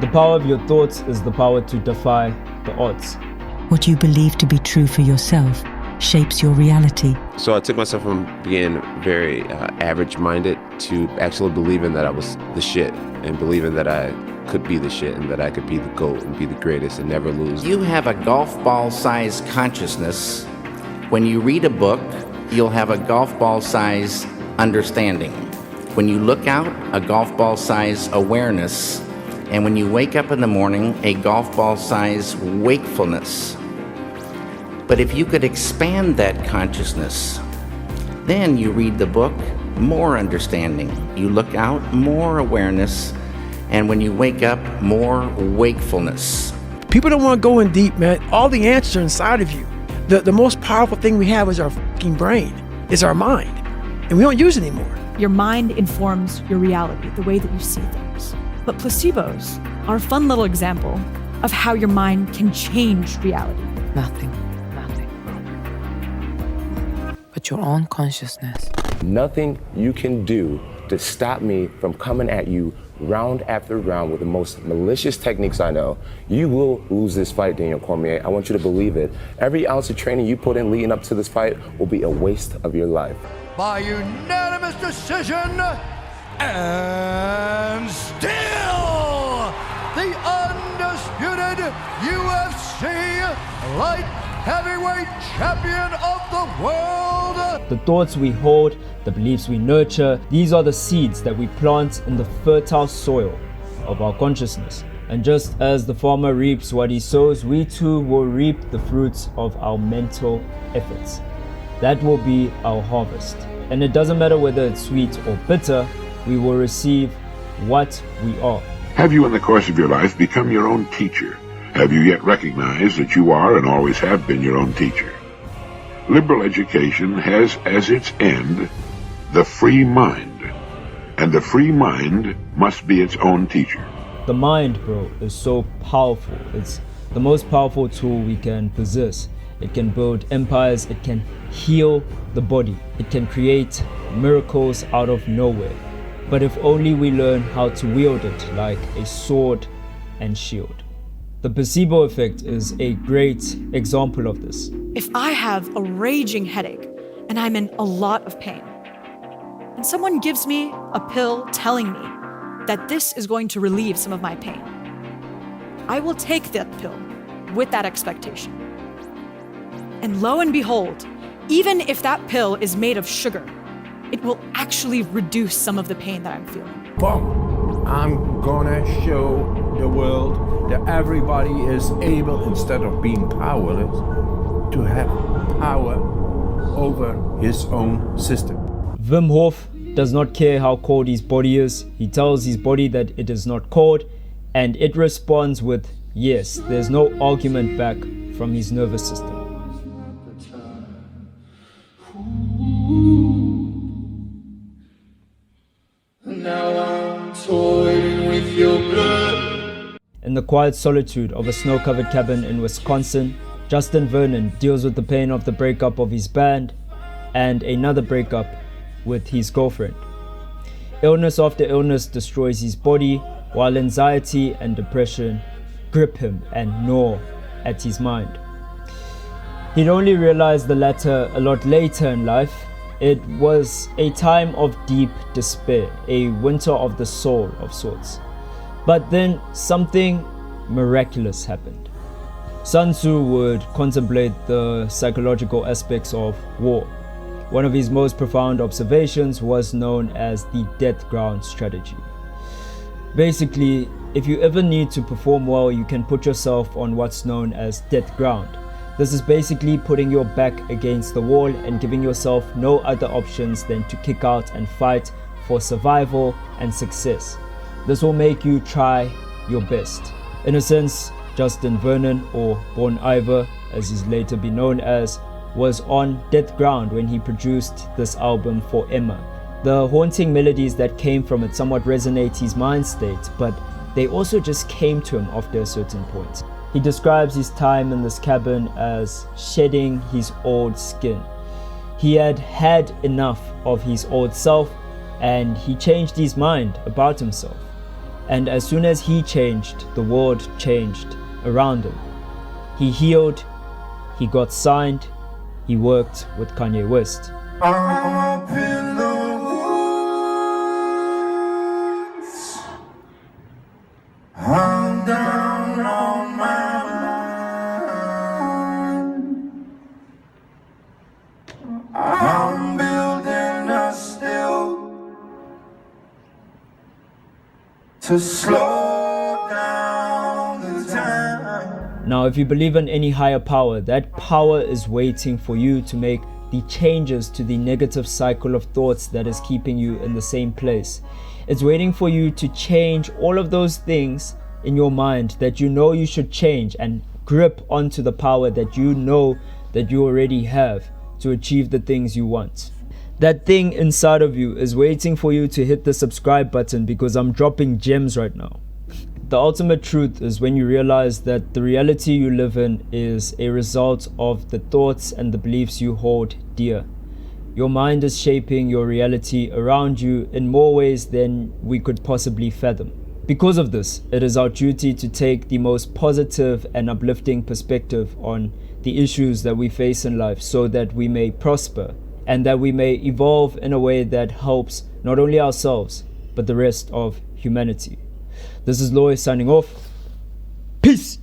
The power of your thoughts is the power to defy the odds. What you believe to be true for yourself shapes your reality. So I took myself from being very average-minded to actually believing that I was the shit and believing that I could be the shit and that I could be the GOAT and be the greatest and never lose. You have a golf ball-sized consciousness. When you read a book, you'll have a golf ball-sized understanding. When you look out, a golf ball-sized awareness. And when you wake up in the morning, a golf ball-sized wakefulness. But if you could expand that consciousness, then you read the book, more understanding. You look out, more awareness. And when you wake up, more wakefulness. People don't want to go in deep, man. All the answers are inside of you. The most powerful thing we have is our fucking brain, is our mind. And we don't use it anymore. Your mind informs your reality, the way that you see things. But placebos are a fun little example of how your mind can change reality. Nothing. But your own consciousness. Nothing you can do to stop me from coming at you round after round with the most malicious techniques I know. You will lose this fight, Daniel Cormier. I want you to believe it. Every ounce of training you put in leading up to this fight will be a waste of your life. By unanimous decision, and still the undisputed UFC light heavyweight champion of the world. The thoughts we hold, the beliefs we nurture, these are the seeds that we plant in the fertile soil of our consciousness. And just as the farmer reaps what he sows, we too will reap the fruits of our mental efforts. That will be our harvest. And it doesn't matter whether it's sweet or bitter, we will receive what we are. Have you in the course of your life become your own teacher? Have you yet recognized that you are and always have been your own teacher? Liberal education has as its end the free mind, and the free mind must be its own teacher. The mind, bro, is so powerful. It's the most powerful tool we can possess. It can build empires, it can heal the body, it can create miracles out of nowhere. But if only we learn how to wield it like a sword and shield. The placebo effect is a great example of this. If I have a raging headache and I'm in a lot of pain, and someone gives me a pill telling me that this is going to relieve some of my pain, I will take that pill with that expectation. And lo and behold, even if that pill is made of sugar, it will actually reduce some of the pain that I'm feeling. Boom! I'm gonna show the world that everybody is able, instead of being powerless, to have power over his own system. Wim Hof does not care how cold his body is. He tells his body that it is not cold, and it responds with yes. There's no argument back from his nervous system. In the quiet solitude of a snow-covered cabin in Wisconsin, Justin Vernon deals with the pain of the breakup of his band and another breakup with his girlfriend. Illness after illness destroys his body, while anxiety and depression grip him and gnaw at his mind. He'd only realized the latter a lot later in life. It was a time of deep despair, a winter of the soul of sorts. But then something miraculous happened. Sun Tzu would contemplate the psychological aspects of war. One of his most profound observations was known as the death ground strategy. Basically, if you ever need to perform well, you can put yourself on what's known as death ground. This is basically putting your back against the wall and giving yourself no other options than to kick out and fight for survival and success. This will make you try your best. In a sense, Justin Vernon, or Bon Iver as he's later be known as, was on death ground when he produced this album for Emma. The haunting melodies that came from it somewhat resonate his mind state, but they also just came to him after a certain point. He describes his time in this cabin as shedding his old skin. He had had enough of his old self, and he changed his mind about himself. And as soon as he changed, the world changed around him. He healed, he got signed, he worked with Kanye West. I'm up in the woods. I'm down on my mind. I'm building a still to slow down the time. Now, if you believe in any higher power, that power is waiting for you to make the changes to the negative cycle of thoughts that is keeping you in the same place. It's waiting for you to change all of those things in your mind that you know you should change, and grip onto the power that you know that you already have to achieve the things you want. That thing inside of you is waiting for you to hit the subscribe button, because I'm dropping gems right now. The ultimate truth is when you realize that the reality you live in is a result of the thoughts and the beliefs you hold dear. Your mind is shaping your reality around you in more ways than we could possibly fathom. Because of this, it is our duty to take the most positive and uplifting perspective on the issues that we face in life, so that we may prosper and that we may evolve in a way that helps not only ourselves but the rest of humanity. This is Loy signing off. Peace!